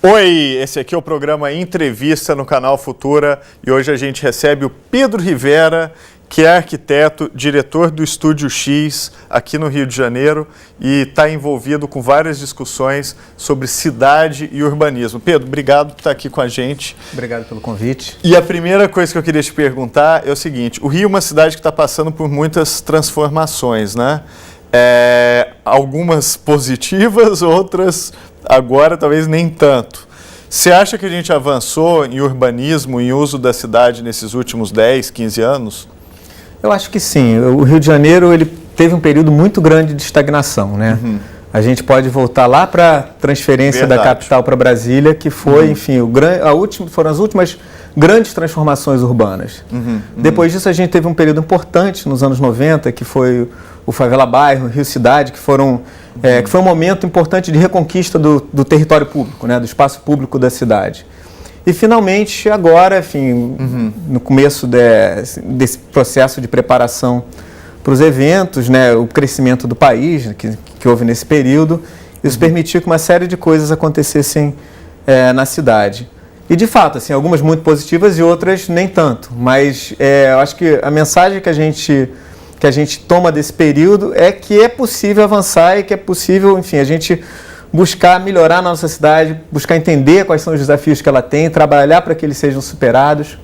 Oi, esse aqui é o programa Entrevista no Canal Futura e hoje a gente recebe o Pedro Rivera, que é arquiteto, diretor do Estúdio X aqui no Rio de Janeiro e está envolvido com várias discussões sobre cidade e urbanismo. Pedro, obrigado por estar aqui com a gente. Obrigado pelo convite. E a primeira coisa que eu queria te perguntar é o seguinte, o Rio é uma cidade que está passando por muitas transformações, né? Algumas positivas, outras agora talvez nem tanto. Você acha que a gente avançou em urbanismo, em uso da cidade nesses últimos 10, 15 anos? Eu acho que sim. O Rio de Janeiro ele teve um período muito grande de estagnação, né? Uhum. A gente pode voltar lá para a transferência da capital para Brasília, que foi, enfim, foram as últimas grandes transformações urbanas. Depois disso, a gente teve um período importante nos anos 90, que foi o Favela Bairro, Rio Cidade, que foi um momento importante de reconquista do território público, né, do espaço público da cidade. E, finalmente, agora, enfim, no começo desse processo de preparação para os eventos, né, o crescimento do país que houve nesse período, isso permitiu que uma série de coisas acontecessem na cidade. E, de fato, assim, algumas muito positivas e outras nem tanto. Mas eu acho que a mensagem que a gente toma desse período é que é possível avançar e que é possível, enfim, a gente buscar melhorar a nossa cidade, buscar entender quais são os desafios que ela tem, trabalhar para que eles sejam superados.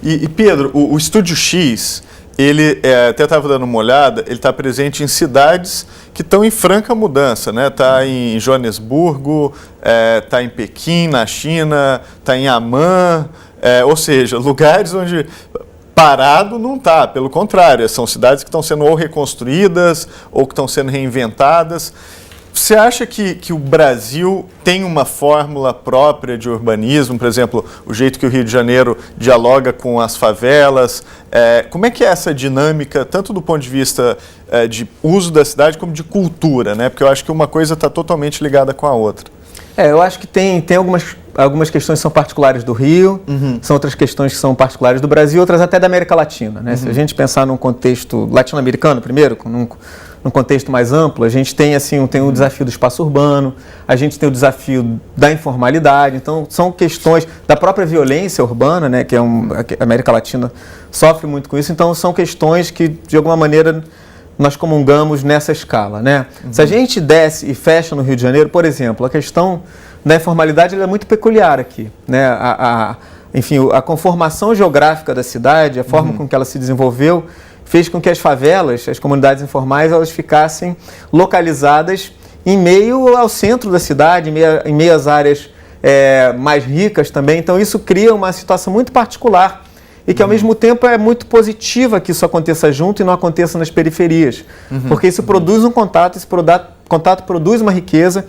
E Pedro, o Estúdio X, ele até estava dando uma olhada, ele está presente em cidades que estão em franca mudança, né? Está em Joanesburgo, está em Pequim, na China, está em Amman, ou seja, lugares onde parado não está, pelo contrário, são cidades que estão sendo ou reconstruídas ou que estão sendo reinventadas. Você acha que o Brasil tem uma fórmula própria de urbanismo, por exemplo, o jeito que o Rio de Janeiro dialoga com as favelas? Como é que é essa dinâmica, tanto do ponto de vista de uso da cidade como de cultura, né? Porque eu acho que uma coisa está totalmente ligada com a outra. Eu acho que tem algumas questões que são particulares do Rio, são outras questões que são particulares do Brasil, outras até da América Latina, né? Se a gente pensar num contexto latino-americano primeiro, num contexto mais amplo, a gente tem o desafio do espaço urbano, a gente tem o desafio da informalidade, então são questões da própria violência urbana, né, que a América Latina sofre muito com isso, então são questões que, de alguma maneira, nós comungamos nessa escala, né? Se a gente desce e fecha no Rio de Janeiro, por exemplo, a questão da informalidade ela é muito peculiar aqui, né? Enfim, a conformação geográfica da cidade, a forma com que ela se desenvolveu, fez com que as favelas, as comunidades informais, elas ficassem localizadas em meio ao centro da cidade, em meio às áreas mais ricas também. Então, isso cria uma situação muito particular e que, ao mesmo tempo, é muito positiva que isso aconteça junto e não aconteça nas periferias. Porque isso produz um contato, esse contato produz uma riqueza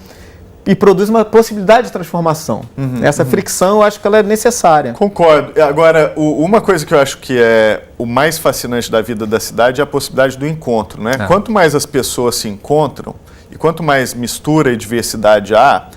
e produz uma possibilidade de transformação. Essa fricção, eu acho que ela é necessária. Concordo. Agora, uma coisa que eu acho que é o mais fascinante da vida da cidade é a possibilidade do encontro, né? Quanto mais as pessoas se encontram e quanto mais mistura e diversidade há,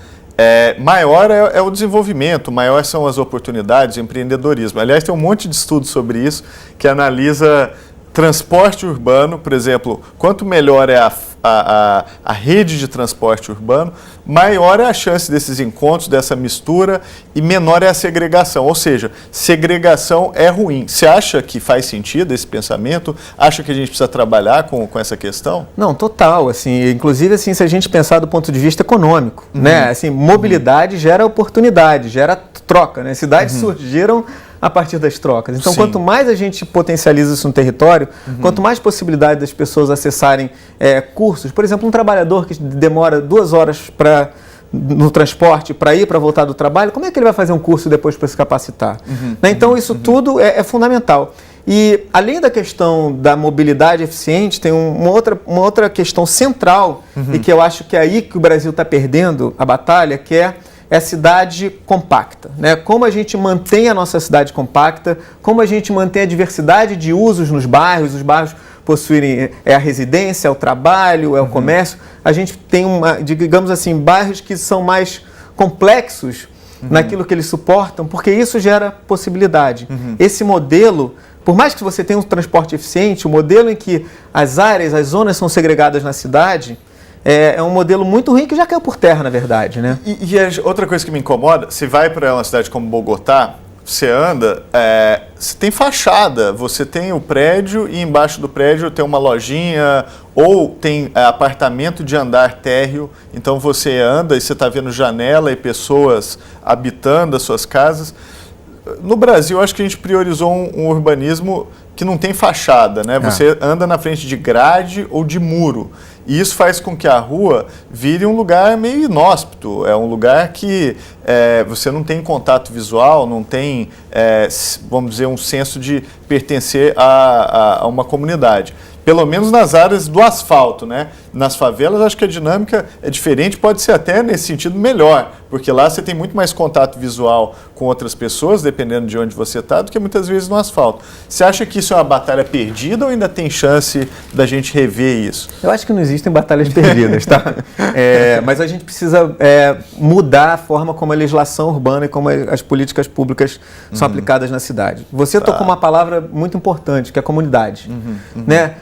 maior é o desenvolvimento, maior são as oportunidades de empreendedorismo. Aliás, tem um monte de estudos sobre isso que analisa transporte urbano, por exemplo, quanto melhor é a rede de transporte urbano, maior é a chance desses encontros, dessa mistura, e menor é a segregação. Ou seja, segregação é ruim. Você acha que faz sentido esse pensamento? Acha que a gente precisa trabalhar com essa questão? Não, total. Assim, inclusive, assim, se a gente pensar do ponto de vista econômico, né? Assim, mobilidade gera oportunidade, gera troca, né? Cidades surgiram a partir das trocas. Então, quanto mais a gente potencializa isso no território, quanto mais possibilidade das pessoas acessarem cursos, por exemplo, um trabalhador que demora 2 horas no transporte para ir para voltar do trabalho, como é que ele vai fazer um curso depois para se capacitar? Né? Então, isso tudo é fundamental. E, além da questão da mobilidade eficiente, tem uma outra questão central, e que eu acho que é aí que o Brasil está perdendo a batalha, que é a cidade compacta, né? Como a gente mantém a nossa cidade compacta, como a gente mantém a diversidade de usos nos bairros, os bairros possuírem a residência, o trabalho, o comércio. A gente tem, digamos assim, bairros que são mais complexos naquilo que eles suportam, porque isso gera possibilidade. Esse modelo, por mais que você tenha um transporte eficiente, o modelo em que as áreas, as zonas são segregadas na cidade, é um modelo muito ruim que já caiu por terra, na verdade, né? Outra coisa que me incomoda, se vai para uma cidade como Bogotá, você anda, você tem fachada, você tem o prédio e embaixo do prédio tem uma lojinha ou tem apartamento de andar térreo, então você anda e você está vendo janela e pessoas habitando as suas casas. No Brasil, acho que a gente priorizou um urbanismo que não tem fachada, né? Você anda na frente de grade ou de muro. E isso faz com que a rua vire um lugar meio inóspito. É um lugar que você não tem contato visual, não tem, vamos dizer, um senso de pertencer a uma comunidade. Pelo menos nas áreas do asfalto, né? Nas favelas, acho que a dinâmica é diferente, pode ser até nesse sentido melhor, porque lá você tem muito mais contato visual com outras pessoas, dependendo de onde você está, do que muitas vezes no asfalto. Você acha que isso é uma batalha perdida ou ainda tem chance da gente rever isso? Eu acho que não existem batalhas perdidas, tá? Mas a gente precisa mudar a forma como a legislação urbana e como as políticas públicas são aplicadas na cidade. Você tocou uma palavra muito importante, que é a comunidade. Né?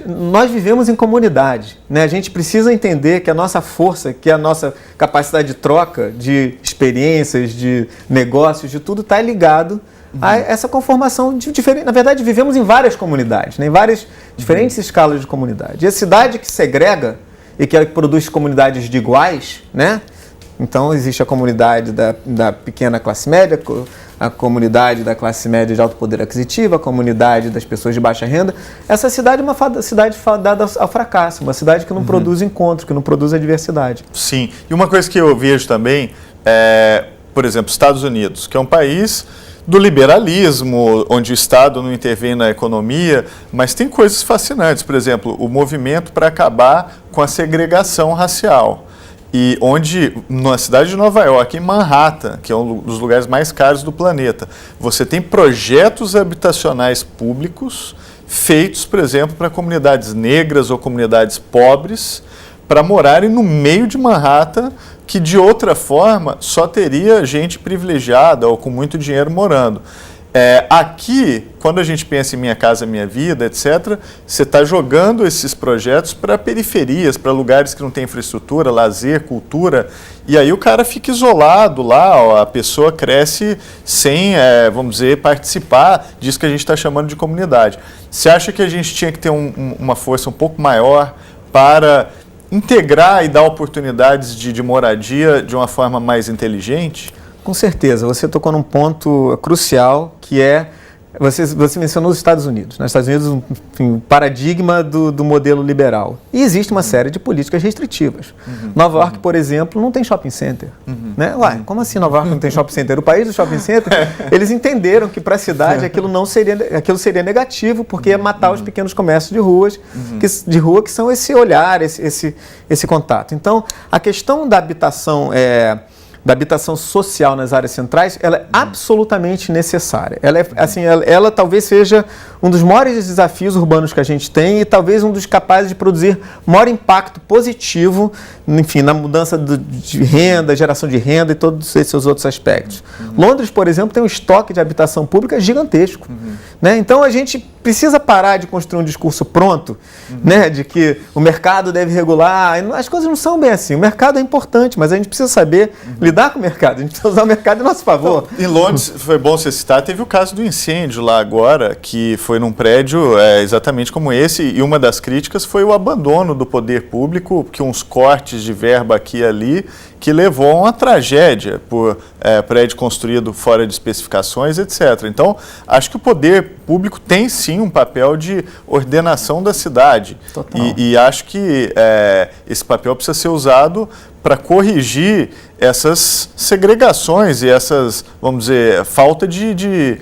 Nós vivemos em comunidade, né? A gente precisa entender que a nossa força, que a nossa capacidade de troca, de experiências, de negócios, de tudo está ligado a essa conformação de diferente. Na verdade, vivemos em várias comunidades, né? Em várias diferentes escalas de comunidade. E a cidade que segrega e que produz comunidades de iguais, né? Então, existe a comunidade da pequena classe média, a comunidade da classe média de alto poder aquisitivo, a comunidade das pessoas de baixa renda. Essa cidade é uma cidade fadada ao fracasso, uma cidade que não produz encontro, que não produz a diversidade. Sim. E uma coisa que eu vejo também por exemplo, Estados Unidos, que é um país do liberalismo, onde o Estado não intervém na economia, mas tem coisas fascinantes. Por exemplo, o movimento para acabar com a segregação racial. E onde, na cidade de Nova York, em Manhattan, que é um dos lugares mais caros do planeta, você tem projetos habitacionais públicos feitos, por exemplo, para comunidades negras ou comunidades pobres, para morarem no meio de Manhattan, que de outra forma só teria gente privilegiada ou com muito dinheiro morando. Aqui, quando a gente pensa em Minha Casa Minha Vida, etc., você está jogando esses projetos para periferias, para lugares que não têm infraestrutura, lazer, cultura, e aí o cara fica isolado lá, a pessoa cresce sem, vamos dizer, participar disso que a gente está chamando de comunidade. Você acha que a gente tinha que ter uma força um pouco maior para integrar e dar oportunidades de moradia de uma forma mais inteligente? Com certeza, você tocou num ponto crucial, que é, você mencionou os Estados Unidos. Nos Estados Unidos, um paradigma do modelo liberal. E existe uma série de políticas restritivas. Nova York, por exemplo, não tem shopping center. Né? Ué, como assim Nova York não tem shopping center? O país do shopping center, eles entenderam que para a cidade aquilo seria negativo, porque ia matar os pequenos comércios de rua, que são esse olhar, esse contato. Então, a questão da habitação social nas áreas centrais, ela é absolutamente necessária. Ela talvez seja um dos maiores desafios urbanos que a gente tem e talvez um dos capazes de produzir maior impacto positivo, enfim, na mudança de renda, geração de renda e todos esses outros aspectos. Londres, por exemplo, tem um estoque de habitação pública gigantesco. Né? Então, a gente precisa parar de construir um discurso pronto, né, de que o mercado deve regular. As coisas não são bem assim. O mercado é importante, mas a gente precisa saber lidar com o mercado. A gente precisa usar o mercado em nosso favor. Em Londres, foi bom você citar, teve o caso do incêndio lá agora, que foi num prédio exatamente como esse, e uma das críticas foi o abandono do poder público, que uns cortes de verba aqui e ali, que levou a uma tragédia por prédio construído fora de especificações, etc. Então, acho que o poder público tem sim um papel de ordenação da cidade. E acho que esse papel precisa ser usado para corrigir essas segregações e essas, vamos dizer, falta de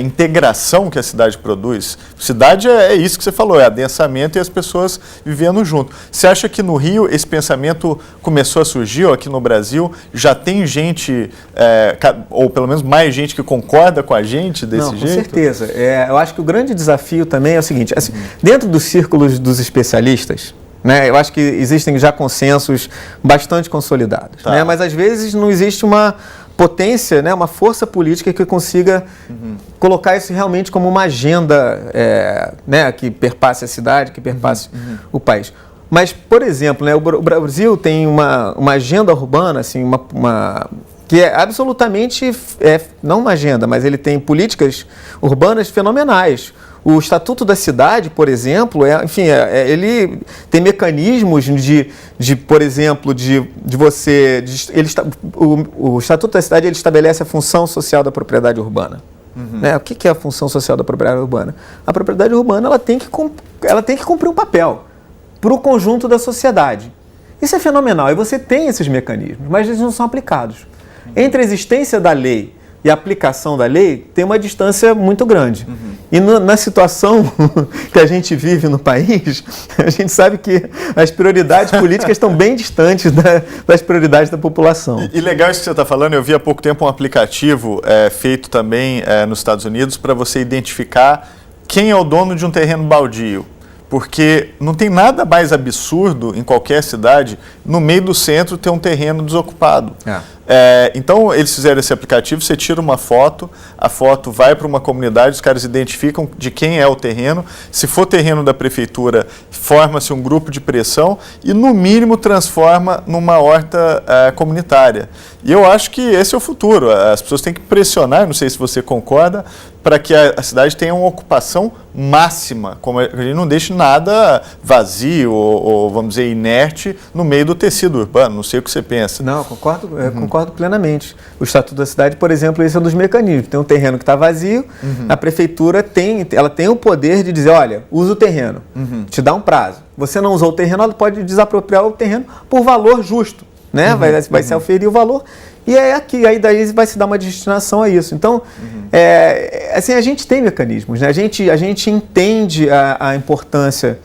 integração que a cidade produz. Cidade é isso que você falou, é adensamento e as pessoas vivendo junto. Você acha que no Rio esse pensamento começou a surgir, ou aqui no Brasil já tem gente, ou pelo menos mais gente que concorda com a gente desse jeito? Com certeza. Eu acho que o grande desafio também é o seguinte, assim, dentro dos círculos dos especialistas, né, eu acho que existem já consensos bastante consolidados, né, mas às vezes não existe uma potência, né, uma força política que consiga colocar isso realmente como uma agenda né, que perpasse a cidade, que perpasse o país. Mas, por exemplo, né, o Brasil tem uma agenda urbana, assim, que é absolutamente, não uma agenda, mas ele tem políticas urbanas fenomenais. O Estatuto da Cidade, por exemplo, ele tem mecanismos por exemplo, o Estatuto da Cidade ele estabelece a função social da propriedade urbana. Né? O que é a função social da propriedade urbana? A propriedade urbana ela tem que cumprir um papel para o conjunto da sociedade. Isso é fenomenal, e você tem esses mecanismos, mas eles não são aplicados. Entre a existência da lei e a aplicação da lei, tem uma distância muito grande. E na situação que a gente vive no país, a gente sabe que as prioridades políticas estão bem distantes das prioridades da população. E legal isso que você está falando, eu vi há pouco tempo um aplicativo feito também nos Estados Unidos para você identificar quem é o dono de um terreno baldio. Porque não tem nada mais absurdo em qualquer cidade, no meio do centro, ter um terreno desocupado. Então, eles fizeram esse aplicativo, você tira uma foto, a foto vai para uma comunidade, os caras identificam de quem é o terreno. Se for terreno da prefeitura, forma-se um grupo de pressão e, no mínimo, transforma numa horta comunitária. E eu acho que esse é o futuro. As pessoas têm que pressionar, não sei se você concorda, para que a cidade tenha uma ocupação máxima, como a gente não deixe nada vazio ou, vamos dizer, inerte no meio do tecido urbano. Não sei o que você pensa. Não, concordo plenamente. O Estatuto da Cidade, por exemplo, esse é um dos mecanismos. Tem um terreno que está vazio, a prefeitura tem o poder de dizer, olha, usa o terreno, te dá um prazo. Você não usou o terreno, ela pode desapropriar o terreno por valor justo, né? Vai se oferir o valor. E aí daí vai se dar uma destinação a isso. Então, assim, a gente tem mecanismos, né? A gente entende a importância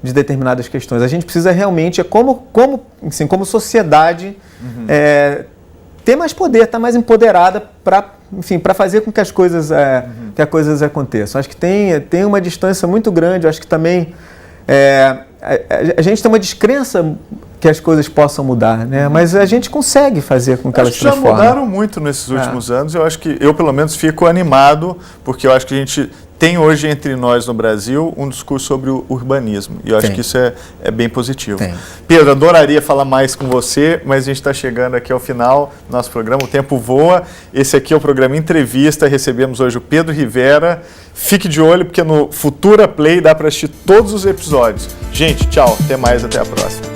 de determinadas questões. A gente precisa realmente, como sociedade, ter mais poder, estar mais empoderada para fazer com que as coisas aconteçam. Acho que tem uma distância muito grande. Acho que também a gente tem uma descrença que as coisas possam mudar, né? Mas a gente consegue fazer com que elas se transformem. Já mudaram muito nesses últimos anos. Eu acho que eu, pelo menos, fico animado, porque eu acho que a gente tem hoje entre nós no Brasil um discurso sobre o urbanismo. E eu acho que isso é bem positivo. Pedro, adoraria falar mais com você, mas a gente está chegando aqui ao final do nosso programa. O tempo voa. Esse aqui é o programa Entrevista. Recebemos hoje o Pedro Rivera. Fique de olho, porque no Futura Play dá para assistir todos os episódios. Gente, tchau. Até mais. Até a próxima.